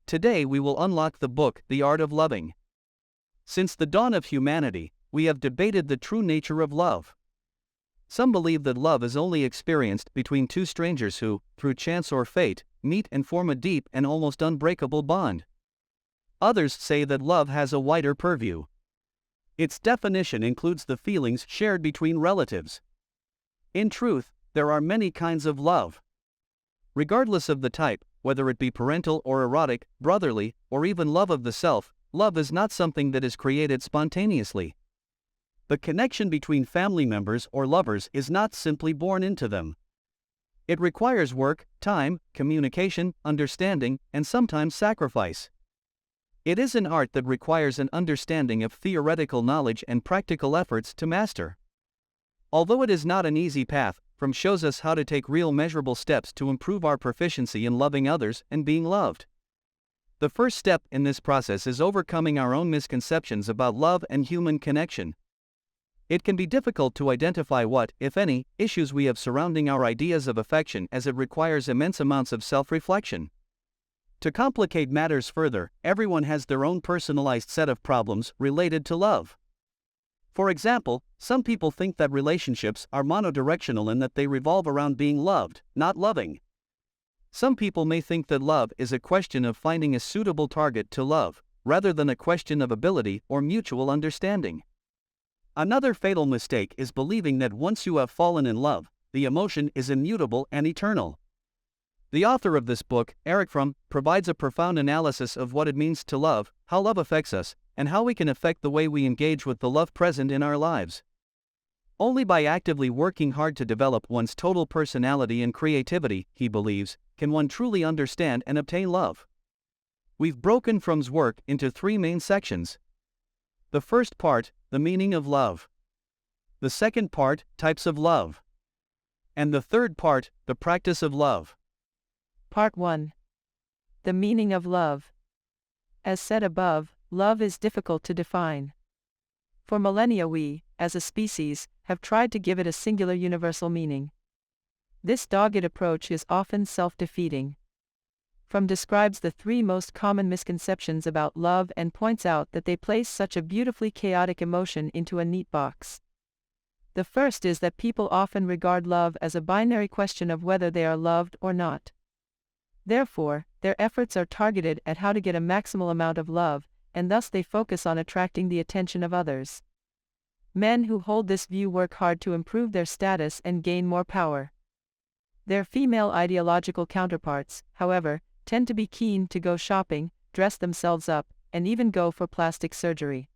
Today we will unlock the book, The Art of Loving. Since the dawn of humanity, we have debated the true nature of love. Some believe that love is only experienced between two strangers who, through chance or fate, meet and form a deep and almost unbreakable bond. Others say that love has a wider purview. Its definition includes the feelings shared between relatives. In truth, there are many kinds of love. Regardless of the type, whether it be parental or erotic, brotherly, or even love of the self, love is not something that is created spontaneously. The connection between family members or lovers is not simply born into them. It requires work, time, communication, understanding, and sometimes sacrifice. It is an art that requires an understanding of theoretical knowledge and practical efforts to master. Although it is not an easy path, Fromm shows us how to take real measurable steps to improve our proficiency in loving others and being loved. The first step in this process is overcoming our own misconceptions about love and human connection. It can be difficult to identify what, if any, issues we have surrounding our ideas of affection, as it requires immense amounts of self-reflection. To complicate matters further, everyone has their own personalized set of problems related to love. For example, some people think that relationships are monodirectional and that they revolve around being loved, not loving. Some people may think that love is a question of finding a suitable target to love, rather than a question of ability or mutual understanding. Another fatal mistake is believing that once you have fallen in love, the emotion is immutable and eternal. The author of this book, Erich Fromm, provides a profound analysis of what it means to love, how love affects us, and how we can affect the way we engage with the love present in our lives. Only by actively working hard to develop one's total personality and creativity, he believes, can one truly understand and obtain love. We've broken Fromm's work into three main sections. The first part, the meaning of love. The second part, types of love. And the third part, the practice of love. Part 1. The meaning of love. As said above, love is difficult to define. For millennia we, as a species, have tried to give it a singular universal meaning. This dogged approach is often self-defeating. Fromm describes the three most common misconceptions about love and points out that they place such a beautifully chaotic emotion into a neat box. The first is that people often regard love as a binary question of whether they are loved or not. Therefore, their efforts are targeted at how to get a maximal amount of love, and thus they focus on attracting the attention of others. Men who hold this view work hard to improve their status and gain more power. Their female ideological counterparts, however, tend to be keen to go shopping, dress themselves up, and even go for plastic surgery.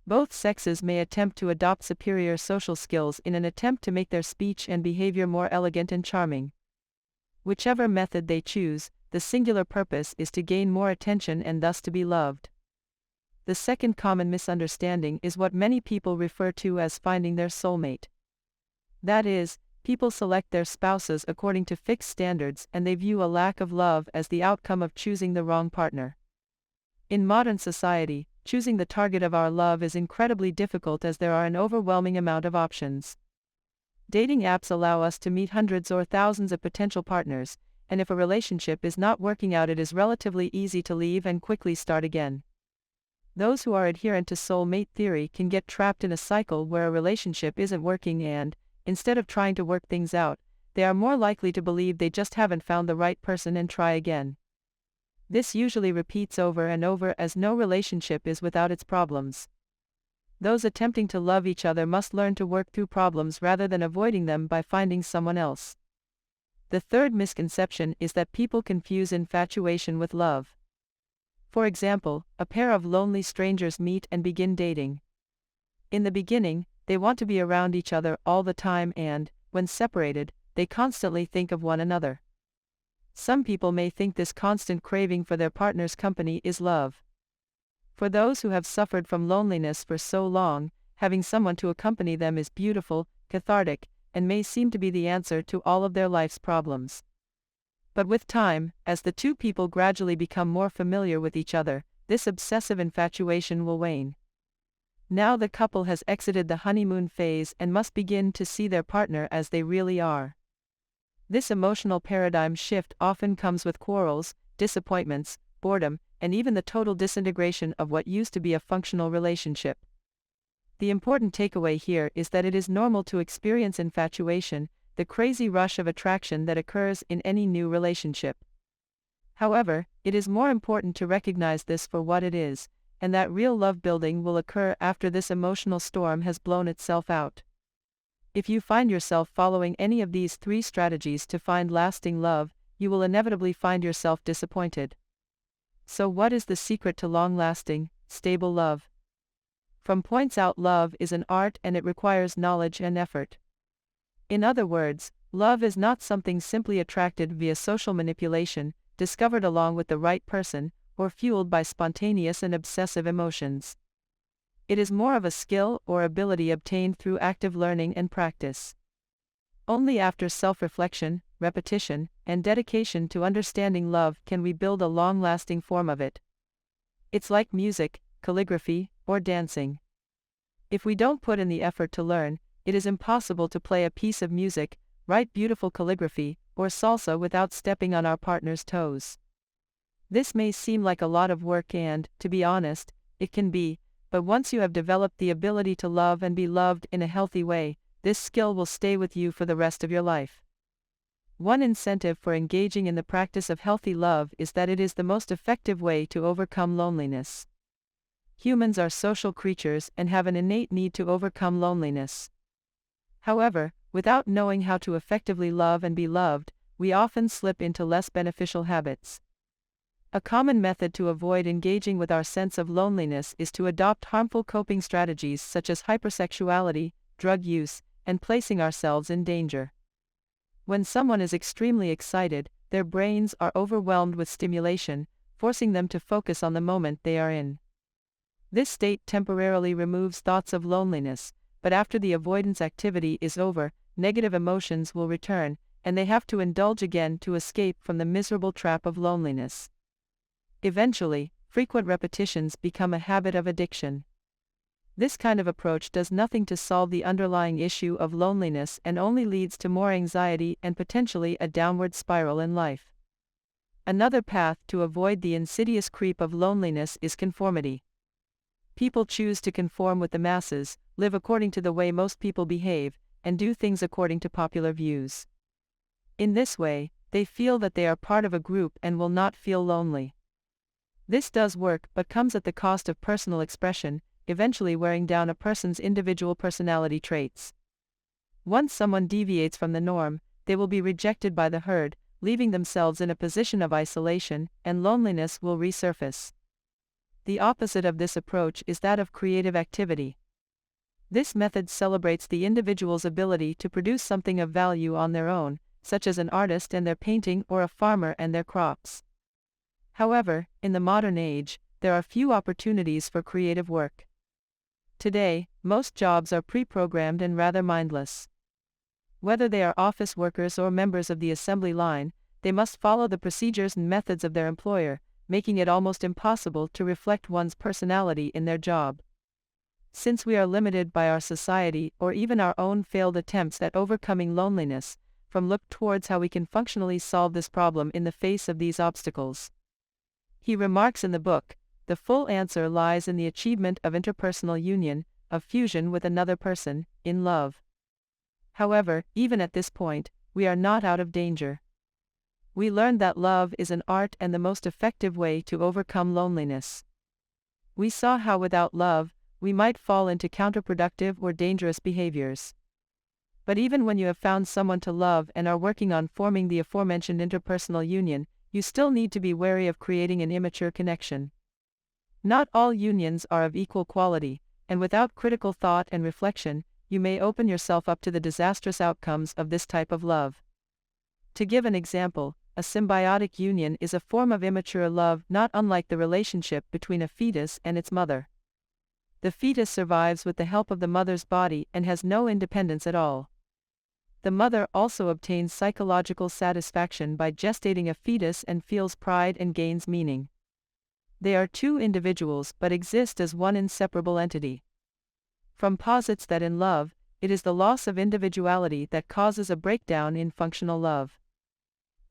Both sexes may attempt to adopt superior social skills in an attempt to make their speech and behavior more elegant and charming. Whichever method they choose, the singular purpose is to gain more attention and thus to be loved. The second common misunderstanding is what many people refer to as finding their soulmate. That is, people select their spouses according to fixed standards and they view a lack of love as the outcome of choosing the wrong partner. In modern society, choosing the target of our love is incredibly difficult as there are an overwhelming amount of options. Dating apps allow us to meet hundreds or thousands of potential partners, and if a relationship is not working out, it is relatively easy to leave and quickly start again. Those who are adherent to soulmate theory can get trapped in a cycle where a relationship isn't working and, instead of trying to work things out, they are more likely to believe they just haven't found the right person and try again. This usually repeats over and over as no relationship is without its problems. Those attempting to love each other must learn to work through problems rather than avoiding them by finding someone else. The third misconception is that people confuse infatuation with love. For example, a pair of lonely strangers meet and begin dating. In the beginning, they want to be around each other all the time and, when separated, they constantly think of one another. Some people may think this constant craving for their partner's company is love. For those who have suffered from loneliness for so long, having someone to accompany them is beautiful, cathartic, and may seem to be the answer to all of their life's problems. But with time, as the two people gradually become more familiar with each other, this obsessive infatuation will wane. Now the couple has exited the honeymoon phase and must begin to see their partner as they really are. This emotional paradigm shift often comes with quarrels, disappointments, boredom, and even the total disintegration of what used to be a functional relationship. The important takeaway here is that it is normal to experience infatuation, the crazy rush of attraction that occurs in any new relationship. However, it is more important to recognize this for what it is, and that real love building will occur after this emotional storm has blown itself out. If you find yourself following any of these 3 strategies to find lasting love, you will inevitably find yourself disappointed. So what is the secret to long-lasting, stable love? Fromm points out love is an art and it requires knowledge and effort. In other words, love is not something simply attracted via social manipulation, discovered along with the right person, or fueled by spontaneous and obsessive emotions. It is more of a skill or ability obtained through active learning and practice. Only after self-reflection, repetition, and dedication to understanding love can we build a long-lasting form of it. It's like music, calligraphy, or dancing. If we don't put in the effort to learn, it is impossible to play a piece of music, write beautiful calligraphy, or salsa without stepping on our partner's toes. This may seem like a lot of work and, to be honest, it can be, but once you have developed the ability to love and be loved in a healthy way, this skill will stay with you for the rest of your life. One incentive for engaging in the practice of healthy love is that it is the most effective way to overcome loneliness. Humans are social creatures and have an innate need to overcome loneliness. However, without knowing how to effectively love and be loved, we often slip into less beneficial habits. A common method to avoid engaging with our sense of loneliness is to adopt harmful coping strategies such as hypersexuality, drug use, and placing ourselves in danger. When someone is extremely excited, their brains are overwhelmed with stimulation, forcing them to focus on the moment they are in. This state temporarily removes thoughts of loneliness, but after the avoidance activity is over, negative emotions will return, and they have to indulge again to escape from the miserable trap of loneliness. Eventually, frequent repetitions become a habit of addiction. This kind of approach does nothing to solve the underlying issue of loneliness and only leads to more anxiety and potentially a downward spiral in life. Another path to avoid the insidious creep of loneliness is conformity. People choose to conform with the masses, live according to the way most people behave, and do things according to popular views. In this way, they feel that they are part of a group and will not feel lonely. This does work but comes at the cost of personal expression, eventually wearing down a person's individual personality traits. Once someone deviates from the norm, they will be rejected by the herd, leaving themselves in a position of isolation, and loneliness will resurface. The opposite of this approach is that of creative activity. This method celebrates the individual's ability to produce something of value on their own, such as an artist and their painting or a farmer and their crops. However, in the modern age, there are few opportunities for creative work. Today, most jobs are pre-programmed and rather mindless. Whether they are office workers or members of the assembly line, they must follow the procedures and methods of their employer, making it almost impossible to reflect one's personality in their job. Since we are limited by our society or even our own failed attempts at overcoming loneliness, Fromm looked towards how we can functionally solve this problem in the face of these obstacles. He remarks in the book, the full answer lies in the achievement of interpersonal union, of fusion with another person, in love. However, even at this point, we are not out of danger. We learned that love is an art and the most effective way to overcome loneliness. We saw how without love, we might fall into counterproductive or dangerous behaviors. But even when you have found someone to love and are working on forming the aforementioned interpersonal union, you still need to be wary of creating an immature connection. Not all unions are of equal quality, and without critical thought and reflection, you may open yourself up to the disastrous outcomes of this type of love. To give an example, a symbiotic union is a form of immature love not unlike the relationship between a fetus and its mother. The fetus survives with the help of the mother's body and has no independence at all. The mother also obtains psychological satisfaction by gestating a fetus and feels pride and gains meaning. They are two individuals but exist as one inseparable entity. Fromm posits that in love, it is the loss of individuality that causes a breakdown in functional love.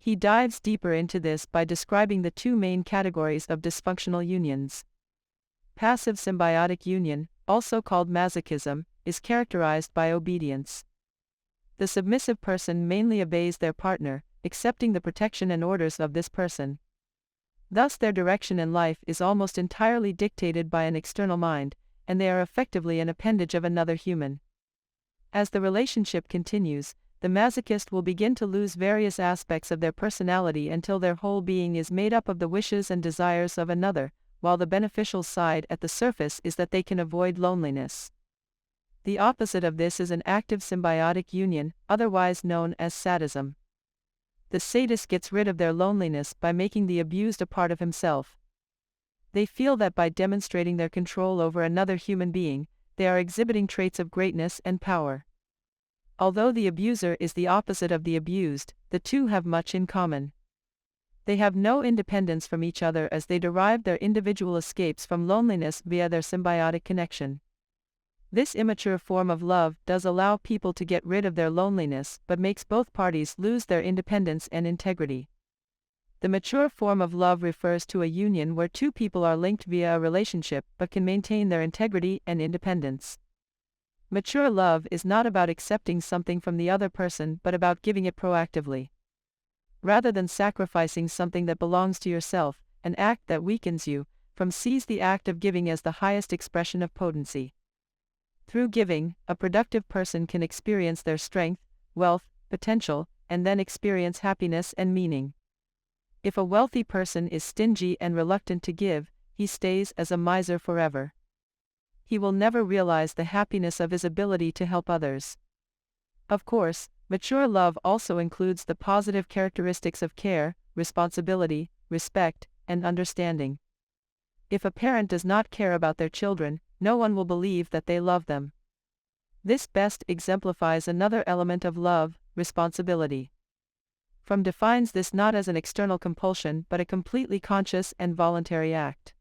He dives deeper into this by describing the two main categories of dysfunctional unions. Passive symbiotic union, also called masochism, is characterized by obedience. The submissive person mainly obeys their partner, accepting the protection and orders of this person. Thus their direction in life is almost entirely dictated by an external mind, and they are effectively an appendage of another human. As the relationship continues, the masochist will begin to lose various aspects of their personality until their whole being is made up of the wishes and desires of another, while the beneficial side at the surface is that they can avoid loneliness. The opposite of this is an active symbiotic union, otherwise known as sadism. The sadist gets rid of their loneliness by making the abused a part of himself. They feel that by demonstrating their control over another human being, they are exhibiting traits of greatness and power. Although the abuser is the opposite of the abused, the two have much in common. They have no independence from each other as they derive their individual escapes from loneliness via their symbiotic connection. This immature form of love does allow people to get rid of their loneliness but makes both parties lose their independence and integrity. The mature form of love refers to a union where two people are linked via a relationship but can maintain their integrity and independence. Mature love is not about accepting something from the other person but about giving it proactively. Rather than sacrificing something that belongs to yourself, an act that weakens you, Fromm sees the act of giving as the highest expression of potency. Through giving, a productive person can experience their strength, wealth, potential, and then experience happiness and meaning. If a wealthy person is stingy and reluctant to give, he stays as a miser forever. He will never realize the happiness of his ability to help others. Of course, mature love also includes the positive characteristics of care, responsibility, respect, and understanding. If a parent does not care about their children, no one will believe that they love them. This best exemplifies another element of love, responsibility. Fromm defines this not as an external compulsion but a completely conscious and voluntary act.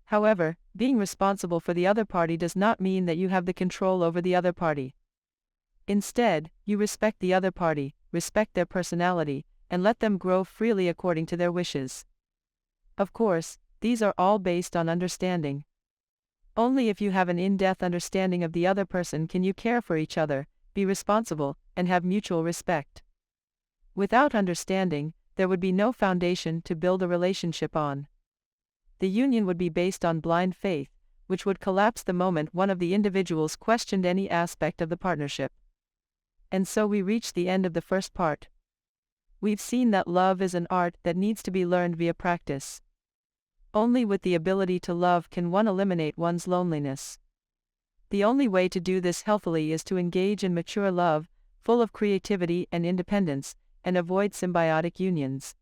However, being responsible for the other party does not mean that you have the control over the other party. Instead, you respect the other party, respect their personality, and let them grow freely according to their wishes. Of course, these are all based on understanding. Only if you have an in-depth understanding of the other person can you care for each other, be responsible, and have mutual respect. Without understanding, there would be no foundation to build a relationship on. The union would be based on blind faith, which would collapse the moment one of the individuals questioned any aspect of the partnership. And so we reach the end of the first part. We've seen that love is an art that needs to be learned via practice. Only with the ability to love can one eliminate one's loneliness. The only way to do this healthily is to engage in mature love, full of creativity and independence, and avoid symbiotic unions.